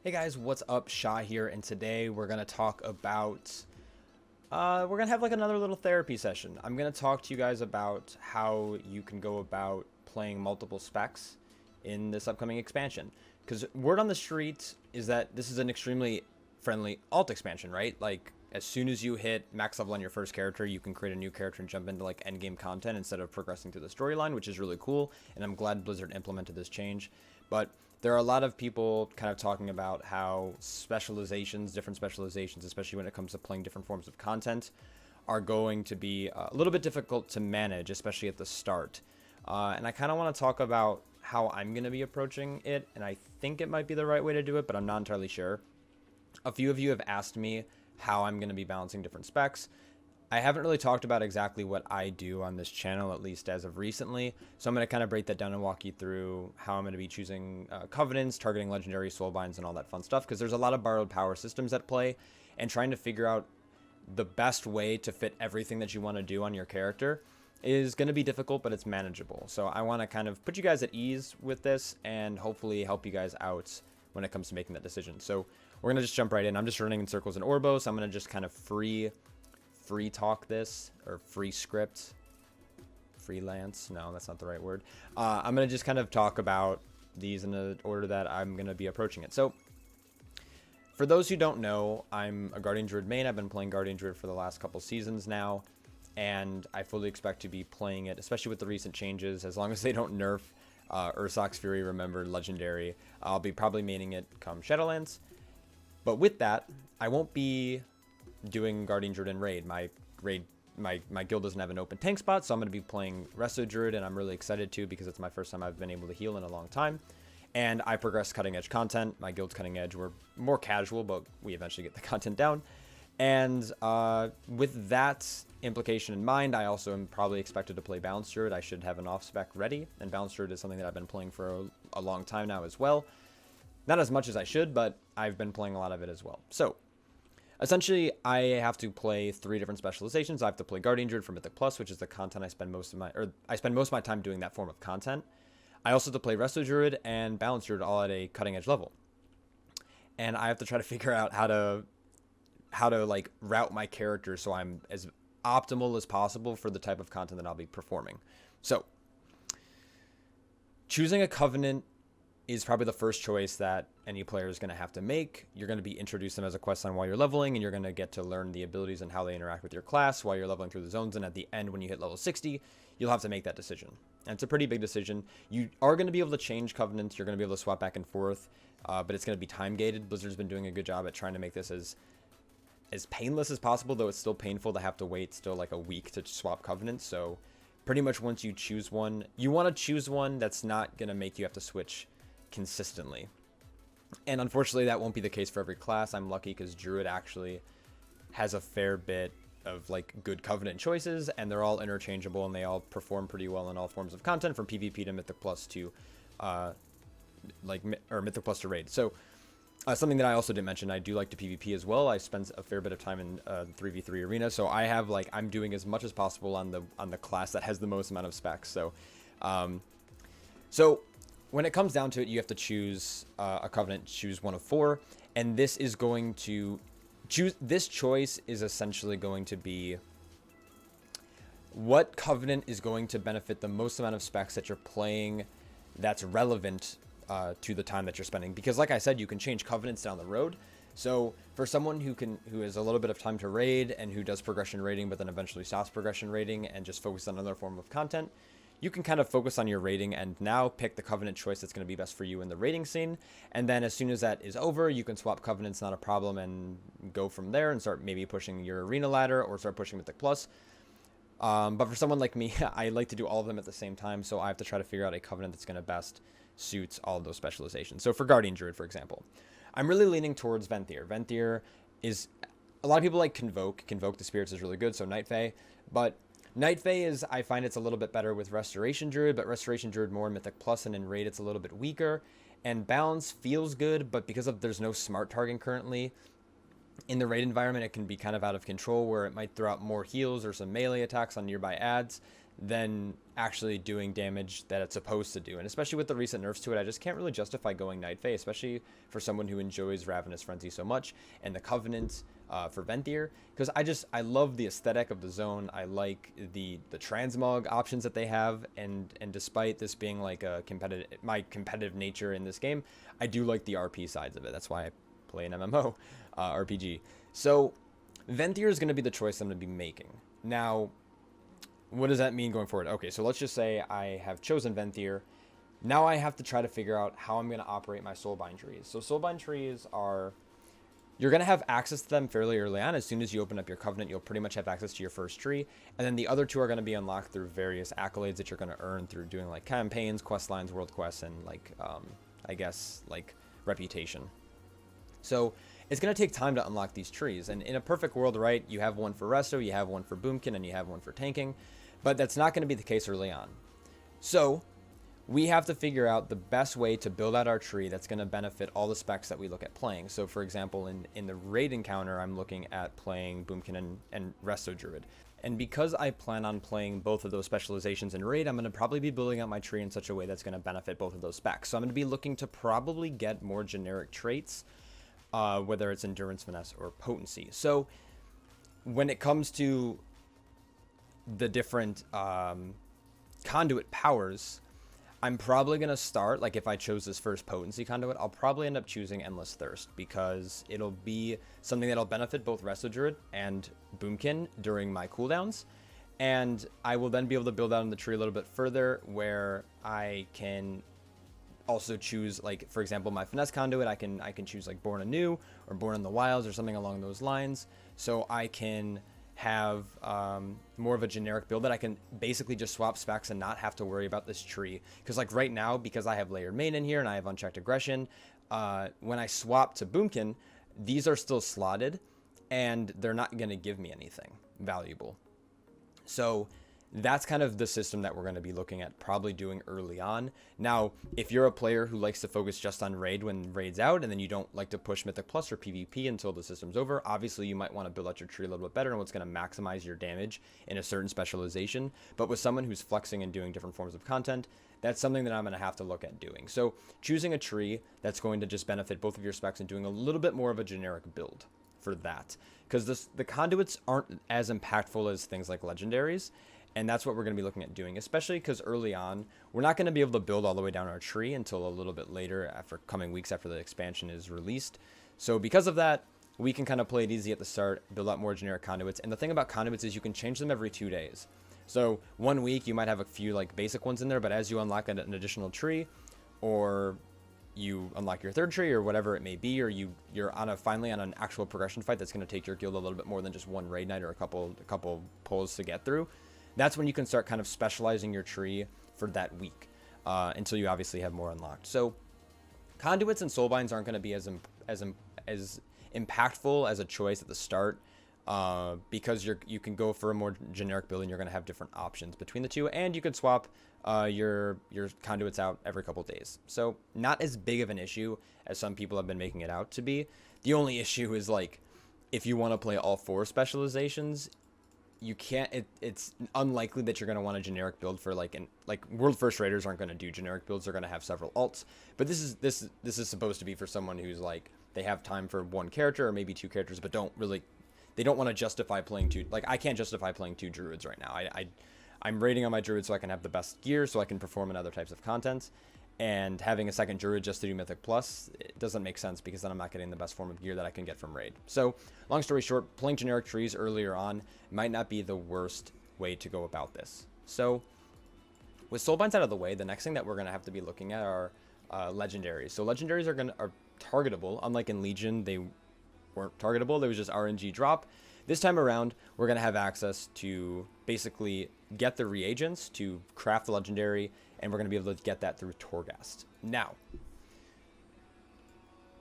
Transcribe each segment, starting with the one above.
Hey guys, what's up? Shah here, and today we're gonna talk about we're gonna have like another little therapy session. I'm gonna talk to you guys about how you can go about playing multiple specs in this upcoming expansion. Because word on the street is that this is an extremely friendly alt expansion, right? Like as soon as you hit max level on your first character, you can create a new character and jump into like end game content instead of progressing through the storyline, which is really cool. And I'm glad Blizzard implemented this change. But there are a lot of people kind of talking about how different specializations, especially when it comes to playing different forms of content, are going to be a little bit difficult to manage, especially at the start. And I kind of want to talk about how I'm going to be approaching it, and I think it might be the right way to do it, but I'm not entirely sure. A few of you have asked me how I'm going to be balancing different specs. I haven't really talked about exactly what I do on this channel, at least as of recently. So I'm going to kind of break that down and walk you through how I'm going to be choosing covenants, targeting legendary soulbinds, and all that fun stuff. Because there's a lot of borrowed power systems at play, and trying to figure out the best way to fit everything that you want to do on your character is going to be difficult, but it's manageable. So I want to kind of put you guys at ease with this and hopefully help you guys out when it comes to making that decision. So we're going to just jump right in. I'm just running in circles in Orbo, so I'm going to just kind of free talk this, or free script, freelance, no, that's not the right word. I'm gonna just kind of talk about these in the order that I'm gonna be approaching it. So for those who don't know, I'm a Guardian Druid main. I've been playing Guardian Druid for the last couple seasons now, and I fully expect to be playing it, especially with the recent changes, as long as they don't nerf Ursox Fury Remembered Legendary. I'll be probably maining it come Shadowlands. But with that, I won't be doing Guardian Druid and raid. My guild doesn't have an open tank spot, so I'm going to be playing Resto Druid, and I'm really excited to, because it's my first time I've been able to heal in a long time. And I progress cutting edge content. My guild's cutting edge. We're more casual, but we eventually get the content down. And with that implication in mind, I also am probably expected to play Balanced Druid. I should have an off spec ready, and Balanced Druid is something that I've been playing for a long time now as well. Not as much as I should, but I've been playing a lot of it as well. So essentially, I have to play 3 different specializations. I have to play Guardian Druid for Mythic Plus, which is the content I spend most of my time doing that form of content. I also have to play Resto Druid and Balance Druid all at a cutting edge level. And I have to try to figure out how to like route my character so I'm as optimal as possible for the type of content that I'll be performing. So choosing a covenant is probably the first choice that any player is going to have to make. You're going to be introduced them as a quest line while you're leveling, and you're going to get to learn the abilities and how they interact with your class while you're leveling through the zones. And at the end, when you hit level 60, you'll have to make that decision. And it's a pretty big decision. You are going to be able to change covenants. You're going to be able to swap back and forth, but it's going to be time gated. Blizzard's been doing a good job at trying to make this as painless as possible, though it's still painful to have to wait still like a week to swap covenants. So pretty much once you choose one, you want to choose one that's not going to make you have to switch consistently. And unfortunately, that won't be the case for every class. I'm lucky because Druid actually has a fair bit of like good covenant choices, and they're all interchangeable, and they all perform pretty well in all forms of content, from PvP to Mythic Plus to Mythic Plus to raid. So something that I also didn't mention, I do like to PvP as well. I spend a fair bit of time in 3v3 arena, so I have I'm doing as much as possible on the class that has the most amount of specs. So when it comes down to it, you have to choose a covenant, choose one of 4, and this choice is essentially going to be what covenant is going to benefit the most amount of specs that you're playing that's relevant to the time that you're spending. Because like I said, you can change covenants down the road. So for someone who has a little bit of time to raid and who does progression raiding but then eventually stops progression raiding and just focus on another form of content, you can kind of focus on your rating and now pick the covenant choice that's going to be best for you in the rating scene. And then as soon as that is over, you can swap covenants, not a problem, and go from there and start maybe pushing your arena ladder or start pushing Mythic Plus. But for someone like me, I like to do all of them at the same time, so I have to try to figure out a covenant that's going to best suit all of those specializations. So for Guardian Druid, for example, I'm really leaning towards Venthyr. Venthyr is, a lot of people like Convoke. Convoke the Spirits is really good, so Night Fae. But Night Fae is, I find it's a little bit better with Restoration Druid, but Restoration Druid more in Mythic Plus, and in Raid it's a little bit weaker. And Balance feels good, but because there's no smart targeting currently, in the raid environment, it can be kind of out of control, where it might throw out more heals or some melee attacks on nearby adds than actually doing damage that it's supposed to do. And especially with the recent nerfs to it, I just can't really justify going Night Fae, especially for someone who enjoys Ravenous Frenzy so much, and the Covenant for Venthyr, because I love the aesthetic of the zone. I like the transmog options that they have, and despite this being like my competitive nature in this game, I do like the RP sides of it. That's why I play an MMO RPG. So Venthyr is going to be the choice I'm going to be making. Now, what does that mean going forward? Okay, so let's just say I have chosen Venthyr. Now I have to try to figure out how I'm going to operate my Soulbind trees. So Soulbind trees are, you're going to have access to them fairly early on. As soon as you open up your Covenant, you'll pretty much have access to your first tree. And then the other two are going to be unlocked through various accolades that you're going to earn through doing like campaigns, quest lines, world quests, and like, I guess, like reputation. So it's going to take time to unlock these trees. And in a perfect world, right, you have one for Resto, you have one for Boomkin, and you have one for tanking. But that's not going to be the case early on. So we have to figure out the best way to build out our tree that's going to benefit all the specs that we look at playing. So for example, in the raid encounter, I'm looking at playing Boomkin and Resto Druid. And because I plan on playing both of those specializations in raid, I'm going to probably be building out my tree in such a way that's going to benefit both of those specs. So I'm going to be looking to probably get more generic traits, whether it's endurance, finesse, or potency. So when it comes to the different conduit powers, I'm probably going to start, like if I chose this first potency conduit, I'll probably end up choosing Endless Thirst, because it'll be something that'll benefit both Resto Druid and Boomkin during my cooldowns. And I will then be able to build out in the tree a little bit further, where I can also choose, like, for example, my finesse conduit, I can choose like Born Anew or Born in the Wilds or something along those lines. So I can have more of a generic build that I can basically just swap specs and not have to worry about this tree. Because like right now, because I have layered main in here and I have unchecked aggression, when I swap to Boomkin, these are still slotted and they're not going to give me anything valuable. So that's kind of the system that we're going to be looking at probably doing early on. Now, if you're a player who likes to focus just on raid when raid's out, and then you don't like to push Mythic Plus or PvP until the system's over, obviously you might want to build out your tree a little bit better and what's going to maximize your damage in a certain specialization. But with someone who's flexing and doing different forms of content, that's something that I'm going to have to look at doing. So choosing a tree that's going to just benefit both of your specs and doing a little bit more of a generic build for that. Because the conduits aren't as impactful as things like legendaries. And that's what we're going to be looking at doing, especially because early on, we're not going to be able to build all the way down our tree until a little bit later, after coming weeks after the expansion is released. So because of that, we can kind of play it easy at the start, build out more generic conduits. And the thing about conduits is you can change them every 2 days. So 1 week, you might have a few like basic ones in there, but as you unlock an additional tree, or you unlock your third tree or whatever it may be, or you're finally on an actual progression fight that's going to take your guild a little bit more than just one raid night or a couple pulls to get through, that's when you can start kind of specializing your tree for that week, until you obviously have more unlocked. So conduits and soulbinds aren't going to be as impactful as a choice at the start, because you can go for a more generic build and you're going to have different options between the two, and you could swap your conduits out every couple days. So not as big of an issue as some people have been making it out to be. The only issue is like if you want to play all 4 specializations, you can't. It's unlikely that you're going to want a generic build for like World First Raiders aren't going to do generic builds. They're going to have several alts, but this is supposed to be for someone who's like they have time for 1 character or maybe 2 characters, but they don't want to justify playing 2. Like I can't justify playing 2 druids right now. I'm raiding on my druid so I can have the best gear so I can perform in other types of content. And having a second druid just to do Mythic Plus, it doesn't make sense because then I'm not getting the best form of gear that I can get from raid. So long story short, playing generic trees earlier on might not be the worst way to go about this. So with Soulbinds out of the way, the next thing that we're going to have to be looking at are legendaries. So legendaries are targetable. Unlike in Legion, they weren't targetable. There was just RNG drop. This time around, we're going to have access to basically get the reagents to craft the legendary, and we're going to be able to get that through Torghast. Now,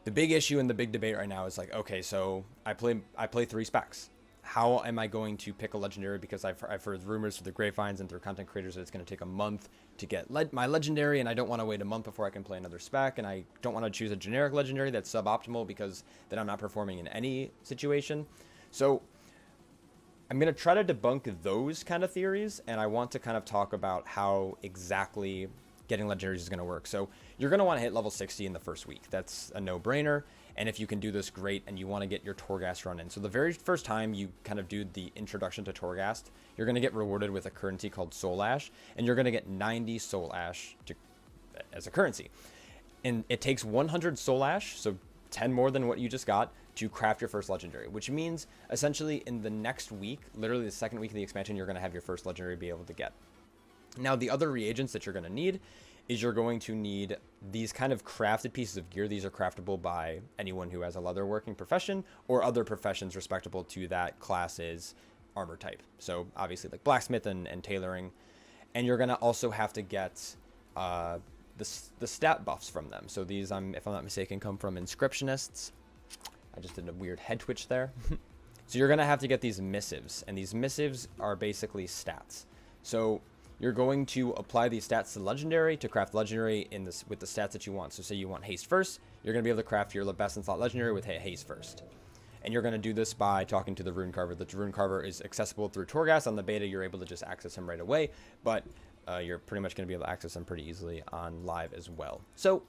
the big issue and the big debate right now is like, okay, so I play 3 specs. How am I going to pick a legendary? Because I've heard rumors through the grapevines and through content creators that it's going to take a month to get my legendary, and I don't want to wait a month before I can play another spec, and I don't want to choose a generic legendary that's suboptimal because then I'm not performing in any situation. So I'm going to try to debunk those kind of theories, and I want to kind of talk about how exactly getting legendaries is going to work. So you're going to want to hit level 60 in the first week. That's a no-brainer. And if you can do this, great, and you want to get your Torghast run in. So the very first time you kind of do the introduction to Torghast, you're going to get rewarded with a currency called Soul Ash, and you're going to get 90 Soul Ash as a currency. And it takes 100 Soul Ash, so 10 more than what you just got, to craft your first legendary, which means essentially in the next week, literally the second week of the expansion, you're going to have your first legendary be able to get. Now, the other reagents that you're going to need is you're going to need these kind of crafted pieces of gear. These are craftable by anyone who has a leatherworking profession or other professions respectable to that class's armor type. So obviously like blacksmith and tailoring. And you're going to also have to get the stat buffs from them. So these, if I'm not mistaken, come from inscriptionists. I just did a weird head twitch there. So you're going to have to get these missives, and these missives are basically stats. So you're going to apply these stats to legendary to craft legendary with the stats that you want. So say you want haste first, you're going to be able to craft your best in slot legendary with haste first. And you're going to do this by talking to the rune carver. The rune carver is accessible through Torghast. On the beta, you're able to just access him right away, but you're pretty much going to be able to access him pretty easily on live as well. So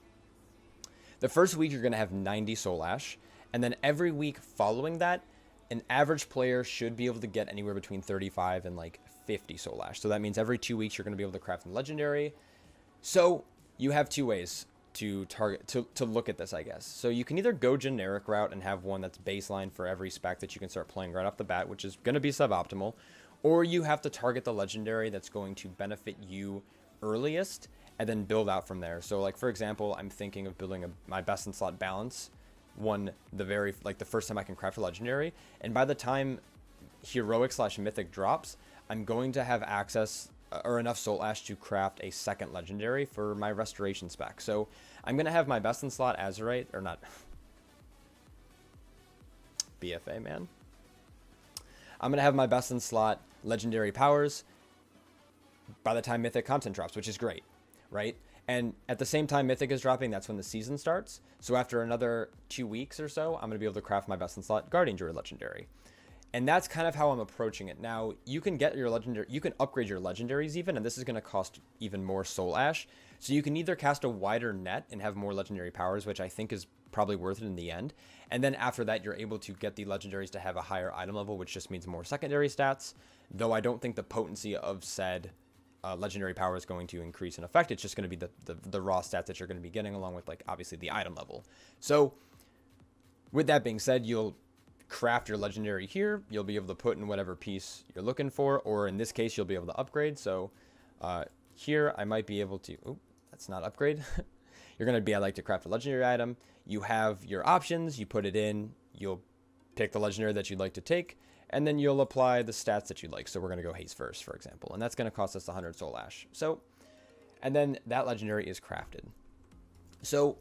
the first week, you're going to have 90 Soul Ash. And then every week following that, an average player should be able to get anywhere between 35 and like 50 Soul Ash. So that means every 2 weeks you're going to be able to craft a legendary. So you have two ways to target to look at this, I guess. So you can either go generic route and have one that's baseline for every spec that you can start playing right off the bat, which is going to be suboptimal, or you have to target the legendary that's going to benefit you earliest and then build out from there. So like for example, I'm thinking of building my best in slot balance the first time I can craft a legendary, and by the time heroic / mythic drops, I'm going to have access or enough Soul Ash to craft a second legendary for my restoration spec. So I'm going to have my best in slot Azurite, or not BFA, man. I'm going to have my best in slot legendary powers by the time mythic content drops, which is great, right? And at the same time Mythic is dropping, that's when the season starts. So after another 2 weeks or so, I'm going to be able to craft my best in slot Guardian Druid legendary. And that's kind of how I'm approaching it. Now, you can get your legendary, you can upgrade your legendaries even, and this is going to cost even more Soul Ash. So you can either cast a wider net and have more legendary powers, which I think is probably worth it in the end. And then after that, you're able to get the legendaries to have a higher item level, which just means more secondary stats. Though I don't think the potency of said legendary power is going to increase in effect. It's just going to be the raw stats that you're going to be getting, along with like obviously the item level. So with that being said, you'll craft your legendary here. You'll be able to put in whatever piece you're looking for, or in this case, you'll be able to upgrade. So here I might be able to, oh, that's not upgrade. You're going to be, I like to craft a legendary item. You have your options, you put it in, you'll pick the legendary that you'd like to take, and then you'll apply the stats that you like. So we're going to go haste first, for example, and that's going to cost us 100 Soul Ash. So, and then that legendary is crafted. So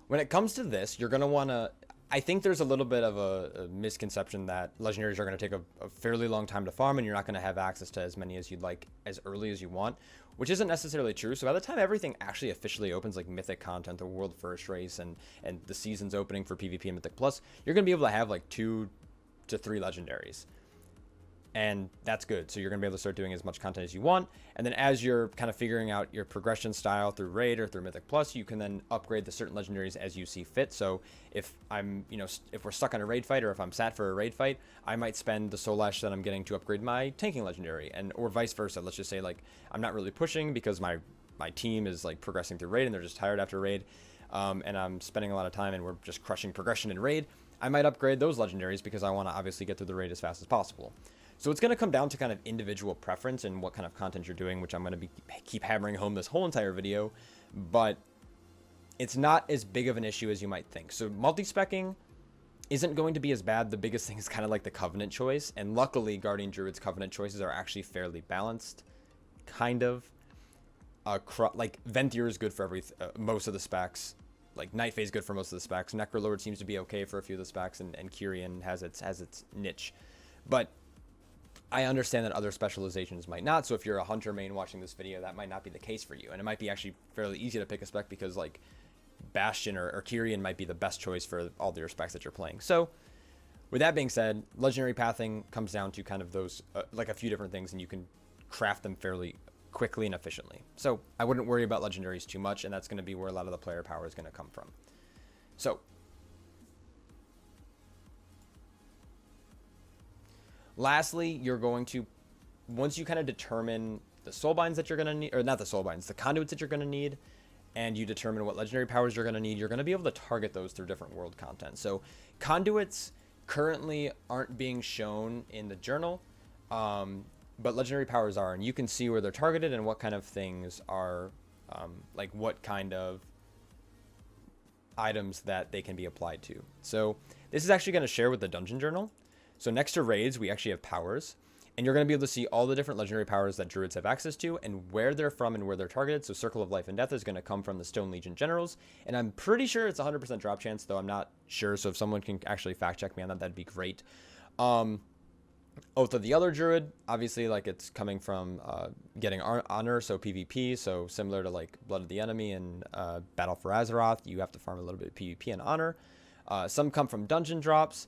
when it comes to this, you're going to want to, I think there's a little bit of a misconception that legendaries are going to take a fairly long time to farm, and you're not going to have access to as many as you'd like as early as you want, which isn't necessarily true. So by the time everything actually officially opens, like Mythic content, the World First Race, and the season's opening for PvP and Mythic Plus, you're going to be able to have like 2 to 3 legendaries. And that's good. So you're going to be able to start doing as much content as you want. And then as you're kind of figuring out your progression style through Raid or through Mythic Plus, you can then upgrade the certain legendaries as you see fit. So if I'm, if we're stuck on a raid fight, or if I'm sat for a raid fight, I might spend the Soul Ash that I'm getting to upgrade my tanking legendary, or vice versa. Let's just say like I'm not really pushing because my team is like progressing through Raid and they're just tired after Raid. And I'm spending a lot of time and we're just crushing progression in Raid. I might upgrade those legendaries because I want to obviously get through the Raid as fast as possible. So it's going to come down to kind of individual preference and what kind of content you're doing, which I'm going to keep hammering home this whole entire video, but it's not as big of an issue as you might think. So multi-specking isn't going to be as bad. The biggest thing is kind of like the Covenant choice, and luckily Guardian Druid's Covenant choices are actually fairly balanced, kind of. Like Venthyr is good for most of the specs. Like Night Phase is good for most of the specs. Necrolord seems to be okay for a few of the specs, and Kyrian has its niche, but I understand that other specializations might not. So if you're a hunter main watching this video, that might not be the case for you. And it might be actually fairly easy to pick a spec because like Bastion or Kyrian might be the best choice for all the specs that you're playing. So With that being said, legendary pathing comes down to kind of those, like a few different things, and you can craft them fairly quickly and efficiently. So I wouldn't worry about legendaries too much, and that's going to be where a lot of the player power is going to come from. So lastly, you're going to, once you kind of determine the soulbinds that you're going to need, or not the soulbinds, the conduits that you're going to need, and you determine what legendary powers you're going to need, you're going to be able to target those through different world content. So conduits currently aren't being shown in the journal, but legendary powers are, and you can see where they're targeted and what kind of things are, like what kind of items that they can be applied to. So this is actually going to share with the dungeon journal. So next to raids, we actually have powers, and you're going to be able to see all the different legendary powers that druids have access to and where they're from and where they're targeted. So Circle of Life and Death is going to come from the Stone Legion generals, and I'm pretty sure it's 100% drop chance, though I'm not sure. So if someone can actually fact check me on that, that'd be great. Oath of the Other Druid, obviously, like it's coming from getting honor, so PvP, so similar to like Blood of the Enemy and Battle for Azeroth, you have to farm a little bit of PvP and honor. Some come from dungeon drops,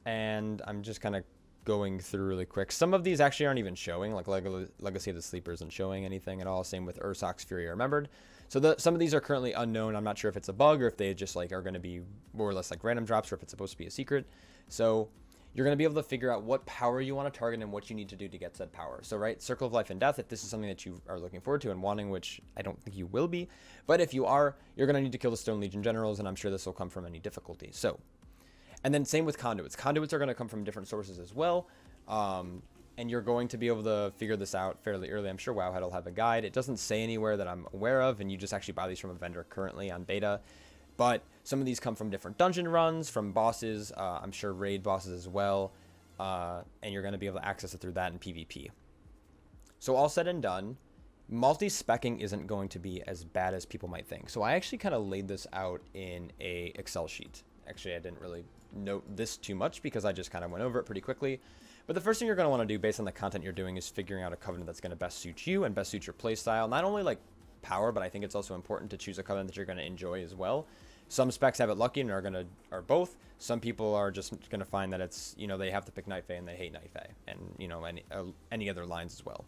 and I'm just kind of going through really quick. Some of these actually aren't even showing, like Legacy of the Sleeper isn't showing anything at all. Same with Ursoc's Fury Remembered. So some of these are currently unknown. I'm not sure if it's a bug or if they just like are going to be more or less like random drops, or if it's supposed to be a secret. So you're going to be able to figure out what power you want to target and what you need to do to get said power. So, right, Circle of Life and Death, if this is something that you are looking forward to and wanting, which I don't think you will be, but if you are, you're going to need to kill the Stone Legion generals, and I'm sure this will come from any difficulty. So, and then same with conduits. Conduits are going to come from different sources as well, and you're going to be able to figure this out fairly early. I'm sure Wowhead will have a guide. It doesn't say anywhere that I'm aware of, and you just actually buy these from a vendor currently on beta. But some of these come from different dungeon runs, from bosses, I'm sure raid bosses as well. And you're going to be able to access it through that in PvP. So all said and done, multi-specking isn't going to be as bad as people might think. So I actually kind of laid this out in a Excel sheet. Actually, I didn't really note this too much because I just kind of went over it pretty quickly. But the first thing you're going to want to do based on the content you're doing is figuring out a covenant that's going to best suit you and best suit your playstyle. Not only like power, but I think it's also important to choose a covenant that you're going to enjoy as well. Some specs have it lucky and are both. Some people are just going to find that it's, you know, they have to pick Night Fae and they hate Night Fae, and, you know, any other lines as well.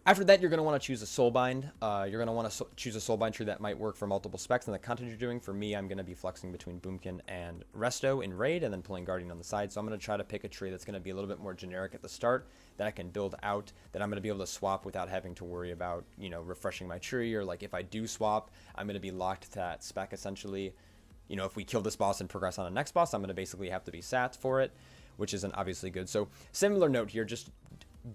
After that, you're going to want to choose a Soulbind. You're going to want to choose a Soulbind tree that might work for multiple specs and the content you're doing. For me, I'm going to be flexing between Boomkin and Resto in Raid and then pulling Guardian on the side. So I'm going to try to pick a tree that's going to be a little bit more generic at the start, that I can build out, that I'm going to be able to swap without having to worry about, you know, refreshing my tree, or like if I do swap, I'm going to be locked to that spec essentially. You know, if we kill this boss and progress on the next boss, I'm going to basically have to be sat for it, which isn't obviously good. So similar note here, just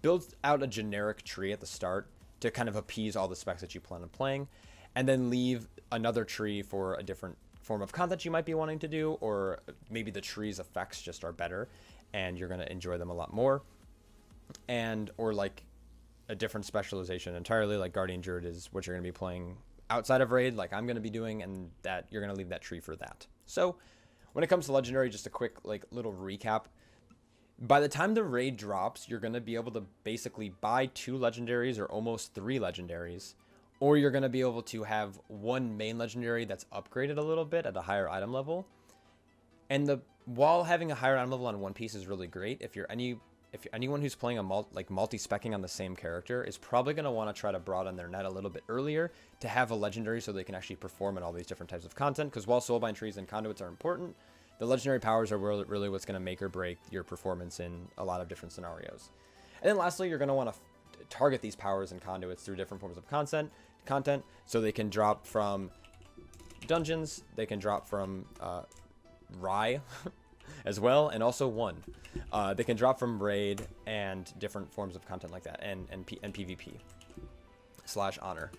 build out a generic tree at the start to kind of appease all the specs that you plan on playing, and then leave another tree for a different form of content you might be wanting to do, or maybe the tree's effects just are better and you're going to enjoy them a lot more, and or like a different specialization entirely, like Guardian Druid is what you're going to be playing outside of Raid, like I'm going to be doing, and that you're going to leave that tree for that. So when it comes to Legendary, just a quick like little recap. By the time the raid drops, you're going to be able to basically buy 2 legendaries or almost 3 legendaries, or you're going to be able to have one main legendary that's upgraded a little bit at a higher item level. And while having a higher item level on one piece is really great, if you're anyone who's playing a multi-specking on the same character is probably going to want to try to broaden their net a little bit earlier to have a legendary so they can actually perform in all these different types of content. Because while Soulbind trees and conduits are important, the legendary powers are really what's going to make or break your performance in a lot of different scenarios. And then lastly, you're going to want to target these powers and conduits through different forms of content, so they can drop from dungeons, they can drop from Rye as well, and also they can drop from Raid and different forms of content like that, and PvP / honor.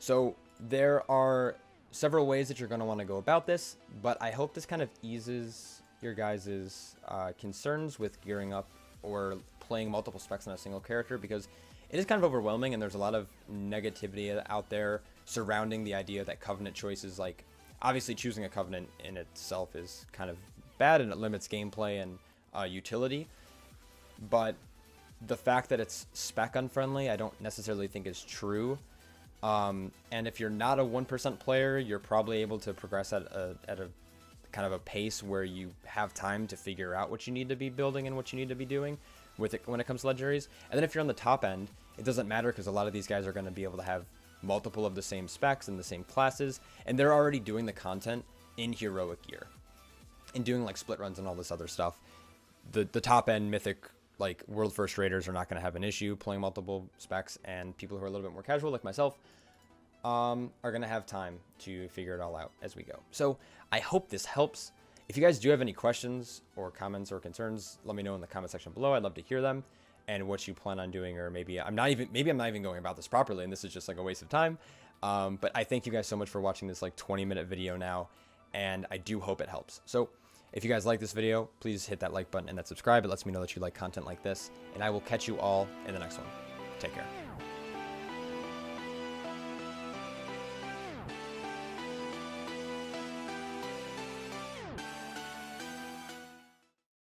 So there are several ways that you're going to want to go about this, but I hope this kind of eases your guys' concerns with gearing up or playing multiple specs on a single character, because it is kind of overwhelming and there's a lot of negativity out there surrounding the idea that covenant choices, like obviously choosing a covenant in itself is kind of bad and it limits gameplay and utility, but the fact that it's spec unfriendly I don't necessarily think is true. And if you're not a 1% player, you're probably able to progress at a kind of a pace where you have time to figure out what you need to be building and what you need to be doing with it when it comes to legendaries. And then if you're on the top end, it doesn't matter because a lot of these guys are going to be able to have multiple of the same specs and the same classes, and they're already doing the content in heroic gear and doing like split runs and all this other stuff. The top end mythic, like world first raiders, are not going to have an issue playing multiple specs, and people who are a little bit more casual like myself are going to have time to figure it all out as we go. So I hope this helps. If you guys do have any questions or comments or concerns, let me know in the comment section below. I'd love to hear them and what you plan on doing, or maybe I'm not even going about this properly and this is just like a waste of time. But I thank you guys so much for watching this like 20-minute video now, and I do hope it helps. So if you guys like this video, please hit that like button and that subscribe. It lets me know that you like content like this, and I will catch you all in the next one. Take care.